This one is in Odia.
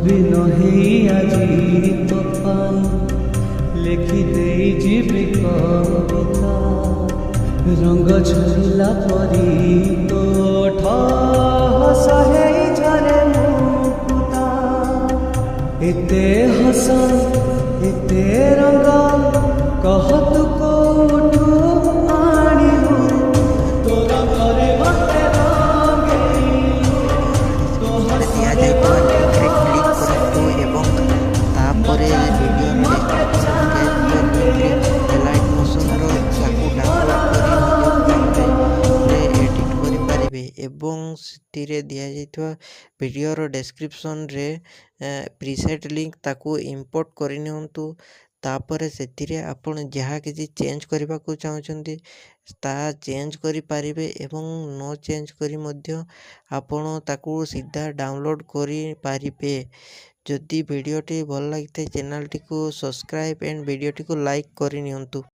ଦିନ ହେଇ ଆଜି ତୋ ପାଇଁ ଲେଖିଦେଇ ଯିବି କବିତା। ରଙ୍ଗ ଝରିଲା ପରି ତୋ ହସ ହେଇ ଝରେ ମୁକୁତା। ଏତେ ହସ ଏତେ ରଙ୍ଗ କହ ତୁ କୋଉଠୁ ଆଣିଲୁ? ତୋ ରଙ୍ଗରେ ମତେ ରଙ୍ଗେଇଲୁ, ତୋ ହସରେ ମତେ କରନ୍ତୁ ଏବଂ ତାପରେ ଭିଡ଼ିଓର ଡେସ୍କ୍ରିପ୍ସନ୍ରେ ଥିବା ଲିଙ୍କରେ ଏଲାଇଟ୍ ମୋସନ୍ର ତାକୁ ଡାଉନଲୋଡ୍ କରି ନିଜ ଫୋନରେ ଏଡ଼ିଟ୍ କରିପାରିବେ। ଏବଂ ସେଥିରେ ଦିଆଯାଇଥିବା ଭିଡ଼ିଓର ଡେସ୍କ୍ରିପ୍ସନ୍ରେ ପ୍ରିସେଟ୍ ଲିଙ୍କ ତାକୁ ଇମ୍ପୋର୍ଟ କରିନିଅନ୍ତୁ। ତାପରେ ସେଥିରେ ଆପଣ ଯାହା କିଛି ଚେଞ୍ଜ କରିବାକୁ ଚାହୁଁଛନ୍ତି ତାହା ଚେଞ୍ଜ କରିପାରିବେ ଏବଂ ନ ଚେଞ୍ଜ କରି ମଧ୍ୟ ଆପଣ ତାକୁ ସିଧା ଡାଉନଲୋଡ୍ କରିପାରିବେ। ଯଦି ଭିଡ଼ିଓଟି ଭଲ ଲାଗିଥାଏ ଚ୍ୟାନେଲଟିକୁ ସବସ୍କ୍ରାଇବ୍ ଏଣ୍ଡ ଭିଡ଼ିଓଟିକୁ ଲାଇକ୍ କରିନିଅନ୍ତୁ।